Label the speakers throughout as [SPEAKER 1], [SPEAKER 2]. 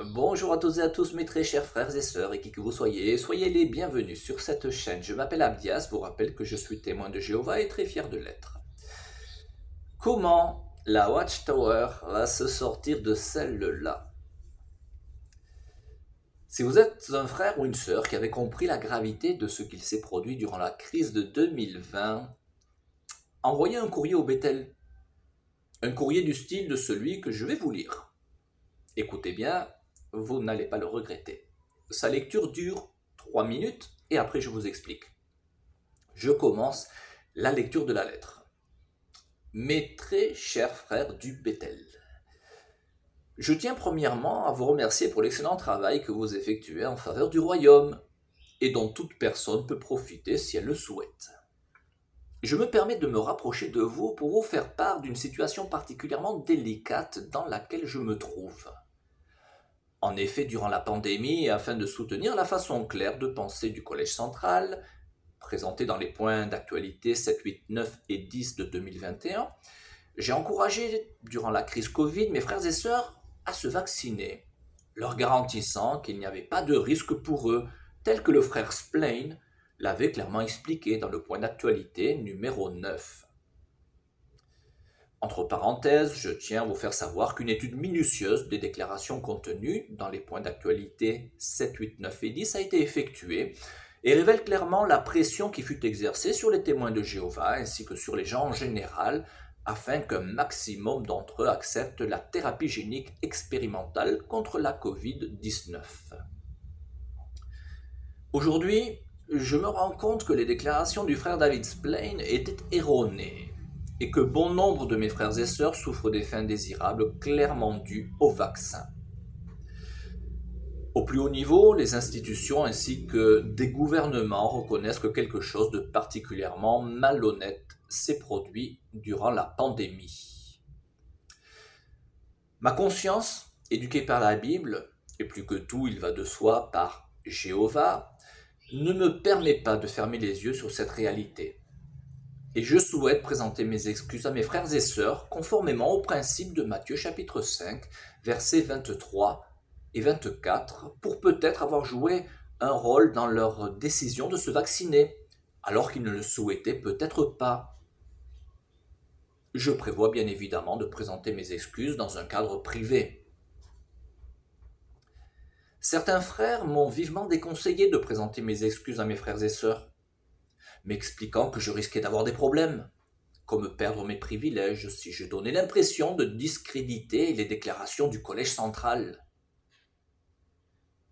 [SPEAKER 1] Bonjour à toutes et à tous mes très chers frères et sœurs et qui que vous soyez, soyez les bienvenus sur cette chaîne. Je m'appelle Abdias, vous rappelle que je suis témoin de Jéhovah et très fier de l'être. Comment la Watchtower va se sortir de celle-là? Si vous êtes un frère ou une sœur qui avait compris la gravité de ce qu'il s'est produit durant la crise de 2020, envoyez un courrier au Bethel. Un courrier du style de celui que je vais vous lire. Écoutez bien, vous n'allez pas le regretter. Sa lecture dure 3 minutes et après je vous explique. Je commence la lecture de la lettre. Mes très chers frères du Bethel, je tiens premièrement à vous remercier pour l'excellent travail que vous effectuez en faveur du royaume et dont toute personne peut profiter si elle le souhaite. Je me permets de me rapprocher de vous pour vous faire part d'une situation particulièrement délicate dans laquelle je me trouve. En effet, durant la pandémie, afin de soutenir la façon claire de penser du Collège central, présentée dans les points d'actualité 7, 8, 9 et 10 de 2021, j'ai encouragé, durant la crise Covid, mes frères et sœurs à se vacciner, leur garantissant qu'il n'y avait pas de risque pour eux, tel que le frère Splain l'avait clairement expliqué dans le point d'actualité numéro 9. Entre parenthèses, je tiens à vous faire savoir qu'une étude minutieuse des déclarations contenues dans les points d'actualité 7, 8, 9 et 10 a été effectuée et révèle clairement la pression qui fut exercée sur les témoins de Jéhovah ainsi que sur les gens en général afin qu'un maximum d'entre eux acceptent la thérapie génique expérimentale contre la Covid-19. Aujourd'hui, je me rends compte que les déclarations du frère David Splain étaient erronées et que bon nombre de mes frères et sœurs souffrent d'effets indésirables clairement dus au vaccin. Au plus haut niveau, les institutions ainsi que des gouvernements reconnaissent que quelque chose de particulièrement malhonnête s'est produit durant la pandémie. Ma conscience, éduquée par la Bible, et plus que tout il va de soi par Jéhovah, ne me permet pas de fermer les yeux sur cette réalité. Et je souhaite présenter mes excuses à mes frères et sœurs conformément au principe de Matthieu chapitre 5, versets 23 et 24, pour peut-être avoir joué un rôle dans leur décision de se vacciner, alors qu'ils ne le souhaitaient peut-être pas. Je prévois bien évidemment de présenter mes excuses dans un cadre privé. Certains frères m'ont vivement déconseillé de présenter mes excuses à mes frères et sœurs, m'expliquant que je risquais d'avoir des problèmes, comme perdre mes privilèges si je donnais l'impression de discréditer les déclarations du Collège central.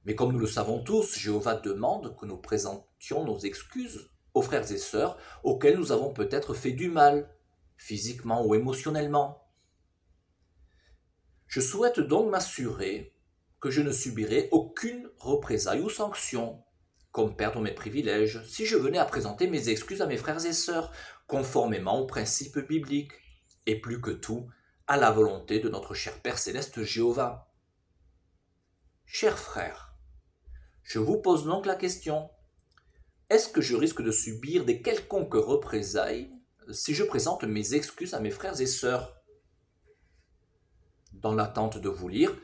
[SPEAKER 1] Mais comme nous le savons tous, Jéhovah demande que nous présentions nos excuses aux frères et sœurs auxquels nous avons peut-être fait du mal, physiquement ou émotionnellement. Je souhaite donc m'assurer que je ne subirai aucune représaille ou sanction, comme perdre mes privilèges, si je venais à présenter mes excuses à mes frères et sœurs, conformément aux principes bibliques, et plus que tout, à la volonté de notre cher Père Céleste Jéhovah. Chers frères, je vous pose donc la question, est-ce que je risque de subir des quelconques représailles si je présente mes excuses à mes frères et sœurs? Dans l'attente de vous lire,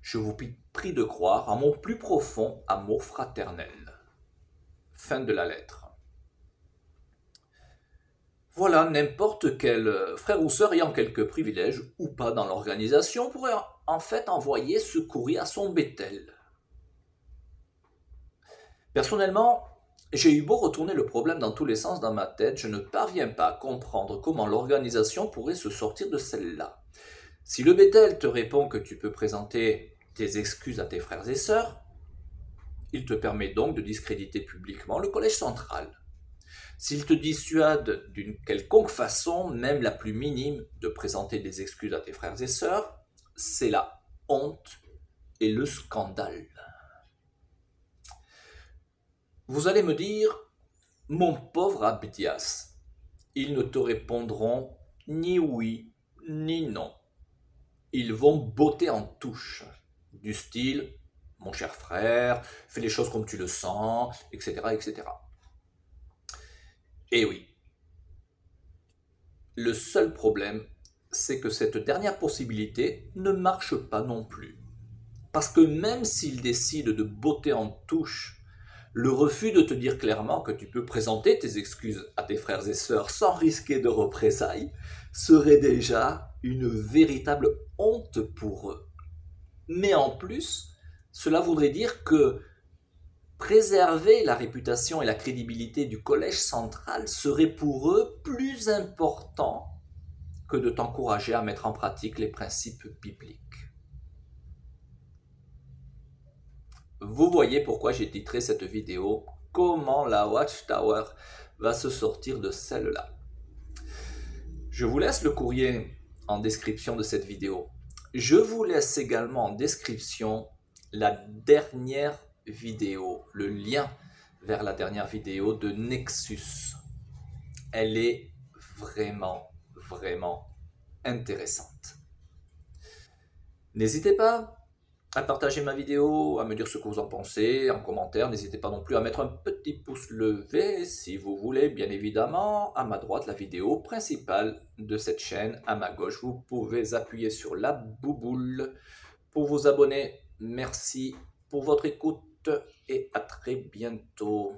[SPEAKER 1] je vous prie de croire en mon plus profond amour fraternel. Fin de la lettre. Voilà, n'importe quel frère ou sœur ayant quelques privilèges ou pas dans l'organisation pourrait en fait envoyer ce courrier à son Bethel. Personnellement, j'ai eu beau retourner le problème dans tous les sens dans ma tête, je ne parviens pas à comprendre comment l'organisation pourrait se sortir de celle-là. Si le Bethel te répond que tu peux présenter tes excuses à tes frères et sœurs, il te permet donc de discréditer publiquement le Collège central. S'il te dissuade d'une quelconque façon, même la plus minime, de présenter des excuses à tes frères et sœurs, c'est la honte et le scandale. Vous allez me dire, mon pauvre Abdias, ils ne te répondront ni oui ni non. Ils vont botter en touche, du style, mon cher frère, fais les choses comme tu le sens, etc., etc. Et oui, le seul problème, c'est que cette dernière possibilité ne marche pas non plus. Parce que même s'il décide de botter en touche le refus de te dire clairement que tu peux présenter tes excuses à tes frères et sœurs sans risquer de représailles, serait déjà une véritable honte pour eux. Mais en plus, cela voudrait dire que préserver la réputation et la crédibilité du collège central serait pour eux plus important que de t'encourager à mettre en pratique les principes bibliques. Vous voyez pourquoi j'ai titré cette vidéo « Comment la Watchtower va se sortir de celle-là ». Je vous laisse le courrier en description de cette vidéo. Je vous laisse également en description la dernière vidéo, le lien vers la dernière vidéo de Nexus. Elle est vraiment intéressante. N'hésitez pas à partager ma vidéo, à me dire ce que vous en pensez en commentaire. N'hésitez pas non plus à mettre un petit pouce levé si vous voulez, bien évidemment. À ma droite, la vidéo principale de cette chaîne. À ma gauche, vous pouvez appuyer sur la bouboule pour vous abonner. Merci pour votre écoute et à très bientôt.